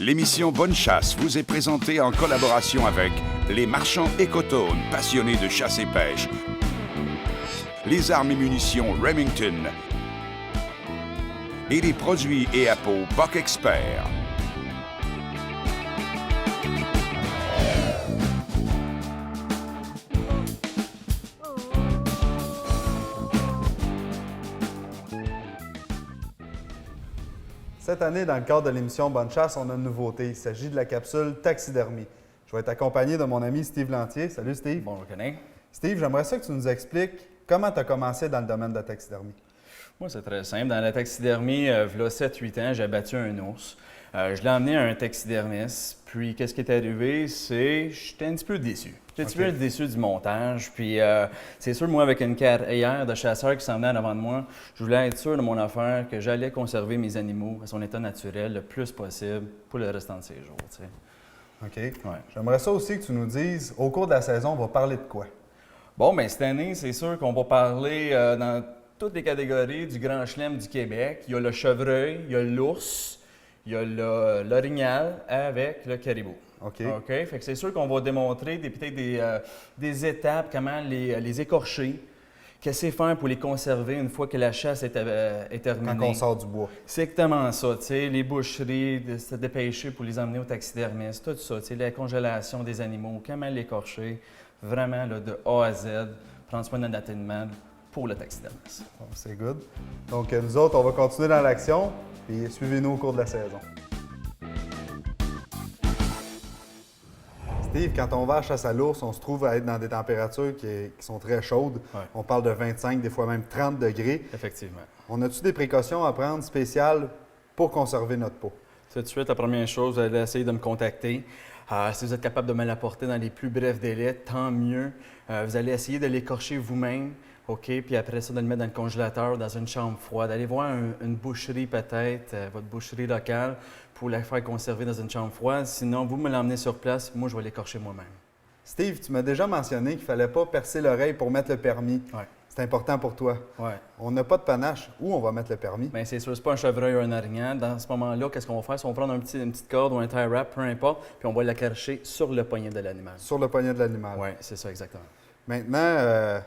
L'émission Bonne Chasse vous est présentée en collaboration avec les marchands Écotones, passionnés de chasse et pêche, les armes et munitions Remington et les produits et appâts Buck Expert. Cette année, dans le cadre de l'émission Bonne Chasse, on a une nouveauté. Il s'agit de la capsule taxidermie. Je vais être accompagné de mon ami Steve Lantier. Salut Steve. Bonjour René. Steve, j'aimerais ça que tu nous expliques comment tu as commencé dans le domaine de la taxidermie. Moi, c'est très simple. Dans la taxidermie, il y a 7-8 ans, j'ai abattu un ours. Je l'ai emmené à un taxidermiste. Puis, qu'est-ce qui est arrivé? J'étais un petit peu déçu. J'étais un petit peu déçu du montage. Puis, c'est sûr, moi, avec une carrière de chasseur qui s'en venait en avant de moi, je voulais être sûr de mon affaire que j'allais conserver mes animaux à son état naturel le plus possible pour le restant de ses jours. Tu sais. OK. Ouais. J'aimerais ça aussi que tu nous dises, au cours de la saison, on va parler de quoi? Bon, bien, cette année, c'est sûr qu'on va parler dans toutes les catégories du Grand Chelem du Québec. Il y a le chevreuil, il y a l'ours, il y a l'orignal avec le caribou. OK. OK? Fait que c'est sûr qu'on va démontrer peut-être des étapes, comment les écorcher, qu'est-ce qu'il faut faire pour les conserver une fois que la chasse est terminée. Quand on sort du bois. C'est exactement ça, tu sais, les boucheries, de se dépêcher pour les emmener au taxidermiste, tout ça, tu sais, la congélation des animaux, comment l'écorcher, vraiment là, de A à Z, prendre soin d'un atténuement pour le taxidermiste. Bon, c'est good. Donc, nous autres, on va continuer dans l'action, puis suivez-nous au cours de la saison. Steve, quand on va à la chasse à l'ours, on se trouve à être dans des températures qui sont très chaudes. Ouais. On parle de 25, des fois même 30 degrés. Effectivement. On a-tu des précautions à prendre spéciales pour conserver notre peau? Tout de suite, la première chose, vous allez essayer de me contacter. Si vous êtes capable de me l'apporter dans les plus brefs délais, tant mieux. Vous allez essayer de l'écorcher vous-même, OK? Puis après ça, de le mettre dans le congélateur, dans une chambre froide. Allez voir une boucherie peut-être, votre boucherie locale, pour la faire conserver dans une chambre froide. Sinon, vous me l'emmenez sur place, moi, je vais l'écorcher moi-même. Steve, tu m'as déjà mentionné qu'il ne fallait pas percer l'oreille pour mettre le permis. Ouais. C'est important pour toi. Ouais. On n'a pas de panache. Où on va mettre le permis? Bien, c'est sûr, c'est pas un chevreuil ou un orignal. Dans ce moment-là, qu'est-ce qu'on va faire? C'est qu'on va prendre une petite corde ou un tie wrap, peu importe, puis on va l'accrocher sur le poignet de l'animal. Sur le poignet de l'animal. Oui, c'est ça, exactement. Maintenant,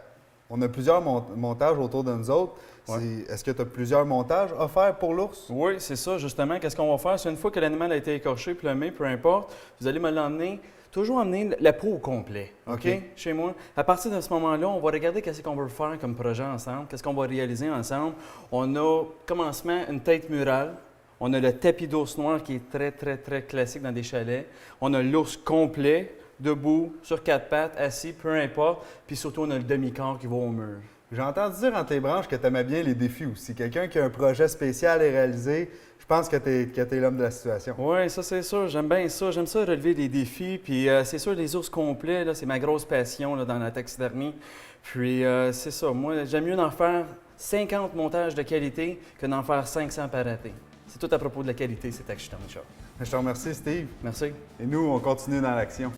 on a plusieurs montages autour de nous autres. Ouais. Est-ce que tu as plusieurs montages à faire pour l'ours? Oui, c'est ça, justement. Qu'est-ce qu'on va faire? C'est une fois que l'animal a été écorché, plumé, peu importe, vous allez me l'emmener, toujours emmener la peau au complet, OK? Chez moi. À partir de ce moment-là, on va regarder qu'est-ce qu'on veut faire comme projet ensemble, qu'est-ce qu'on va réaliser ensemble. On a, commencement, une tête murale. On a le tapis d'ours noir qui est très, très, très classique dans des chalets. On a l'ours complet, debout, sur quatre pattes, assis, peu importe. Puis surtout, on a le demi-corps qui va au mur. J'ai entendu dire entre les branches que tu aimais bien les défis aussi. Quelqu'un qui a un projet spécial à réaliser, je pense que tu es l'homme de la situation. Oui, ça c'est sûr. J'aime bien ça. J'aime ça relever des défis. Puis c'est sûr, les ours complets, là, c'est ma grosse passion là, dans la taxidermie. Puis c'est ça. Moi, j'aime mieux d'en faire 50 montages de qualité que d'en faire 500 par raté. C'est tout à propos de la qualité, c'est excitant, Michel. Je te remercie, Steve. Merci. Et nous, on continue dans l'action.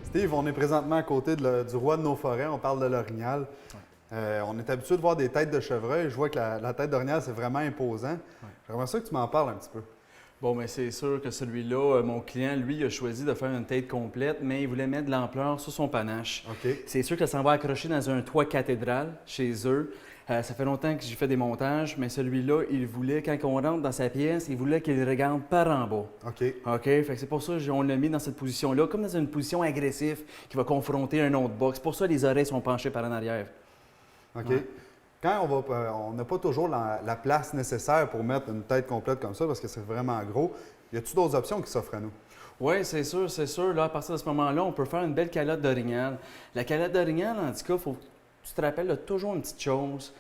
Steve, on est présentement à côté du roi de nos forêts. On parle de l'orignal. On est habitué de voir des têtes de chevreuil. Je vois que la tête d'orignal, c'est vraiment imposant. J'aimerais ça que tu m'en parles un petit peu. Bon, bien, c'est sûr que celui-là, mon client, lui, a choisi de faire une tête complète, mais il voulait mettre de l'ampleur sur son panache. OK. C'est sûr que ça s'en va accrocher dans un toit cathédral chez eux. Ça fait longtemps que j'ai fait des montages, mais celui-là, il voulait, quand on rentre dans sa pièce, il voulait qu'il regarde par en bas. OK. OK? Fait que c'est pour ça qu'on l'a mis dans cette position-là, comme dans une position agressive qui va confronter un autre box. C'est pour ça que les oreilles sont penchées par en arrière. OK. Ouais. Quand on n'a pas toujours la place nécessaire pour mettre une tête complète comme ça, parce que c'est vraiment gros, y a-t-il d'autres options qui s'offrent à nous? Oui, c'est sûr, c'est sûr. Là, à partir de ce moment-là, on peut faire une belle calotte d'orignal. La calotte d'orignal, en tout cas, faut que tu te rappelles là, toujours une petite chose.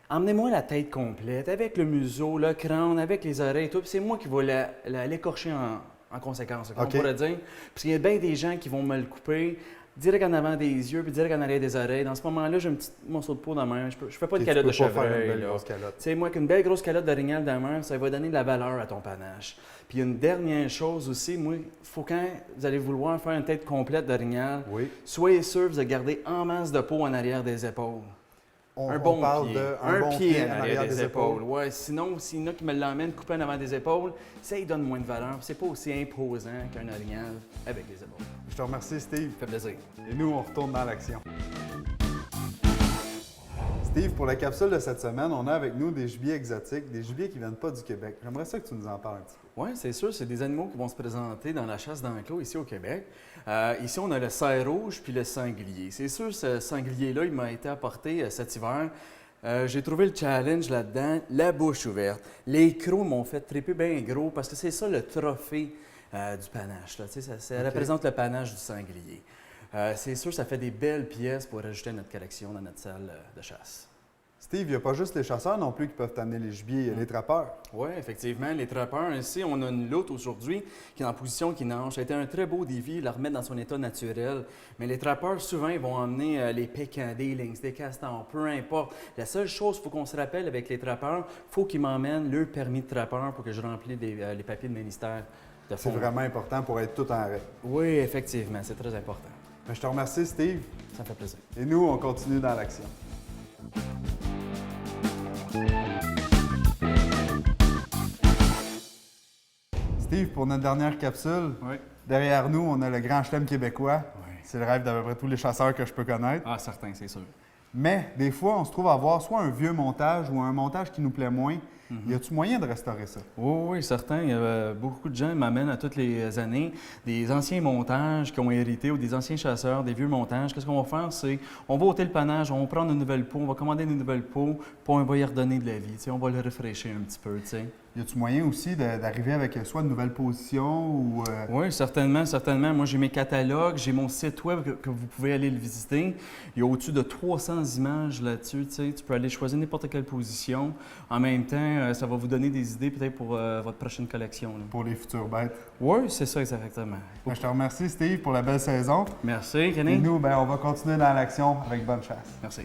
Emmenez-moi la tête complète, avec le museau, le crâne, avec les oreilles et tout. Puis c'est moi qui vais l'écorcher en conséquence, on pourrait dire. Parce qu'il y a bien des gens qui vont me le couper direct en avant des yeux, puis direct en arrière des oreilles. Dans ce moment-là, j'ai un petit morceau de peau dans la main. Je fais pas de calotte de chevreuil. Tu sais, moi, qu'une belle grosse calotte d'orignal dans la main, ça va donner de la valeur à ton panache. Puis il y a une dernière chose aussi, moi, il faut quand vous allez vouloir faire une tête complète d'orignal, soyez sûr que vous allez garder en masse de peau en arrière des épaules. On un bon parle pied. d'un bon pied en arrière des épaules. Ouais, sinon, s'il y en a qui me l'emmènent coupé en avant des épaules, ça lui donne moins de valeur. C'est pas aussi imposant qu'un orignal avec les épaules. Je te remercie, Steve. Ça fait plaisir. Et nous, on retourne dans l'action. Steve, pour la capsule de cette semaine, on a avec nous des gibiers exotiques, des gibiers qui ne viennent pas du Québec. J'aimerais ça que tu nous en parles un petit peu. Oui, c'est sûr, c'est des animaux qui vont se présenter dans la chasse d'enclos ici au Québec. Ici, on a le cerf rouge puis le sanglier. C'est sûr, ce sanglier-là, il m'a été apporté cet hiver. J'ai trouvé le challenge là-dedans, la bouche ouverte. Les crocs m'ont fait triper bien gros parce que c'est ça le trophée du panache. Là. Tu sais, ça représente le panache du sanglier. C'est sûr, ça fait des belles pièces pour ajouter à notre collection dans notre salle de chasse. Steve, il n'y a pas juste les chasseurs non plus qui peuvent amener les gibiers, il y a les trappeurs. Oui, effectivement, les trappeurs. Ici, on a une loutre aujourd'hui qui est en position qui nage. Ça a été un très beau défi, la remettre dans son état naturel. Mais les trappeurs, souvent, ils vont emmener les pécans, des lynx, des castors, peu importe. La seule chose qu'il faut qu'on se rappelle avec les trappeurs, il faut qu'ils m'emmènent le permis de trappeur pour que je remplisse les papiers de ministère. C'est vraiment important pour être tout en règle. Oui, effectivement, c'est très important. Je te remercie, Steve. Ça me fait plaisir. Et nous, on continue dans l'action. Steve, pour notre dernière capsule, derrière nous, on a le Grand Chelem québécois. Oui. C'est le rêve d'à peu près tous les chasseurs que je peux connaître. Ah, certain, c'est sûr. Mais des fois, on se trouve à avoir soit un vieux montage ou un montage qui nous plaît moins. Y a-t-il moyen de restaurer ça? Oui, certain. Beaucoup de gens m'amènent à toutes les années des anciens montages qu'ils ont hérités ou des anciens chasseurs, des vieux montages. Qu'est-ce qu'on va faire? C'est on va ôter le panache, on va prendre une nouvelle peau, on va commander une nouvelle peau, puis on va y redonner de la vie. On va le rafraîchir un petit peu. Y a-t-il moyen aussi d'arriver avec soit une nouvelle position ou... Oui, certainement, certainement. Moi, j'ai mes catalogues, j'ai mon site web que vous pouvez aller le visiter. Il y a au-dessus de 300 images là-dessus. Tu peux aller choisir n'importe quelle position. En même temps, ça va vous donner des idées peut-être pour votre prochaine collection. Là. Pour les futures bêtes. Oui, c'est ça exactement. Je te remercie, Steve, pour la belle saison. Merci, Et Kenny. nous, on va continuer dans l'action avec bonne chasse. Merci.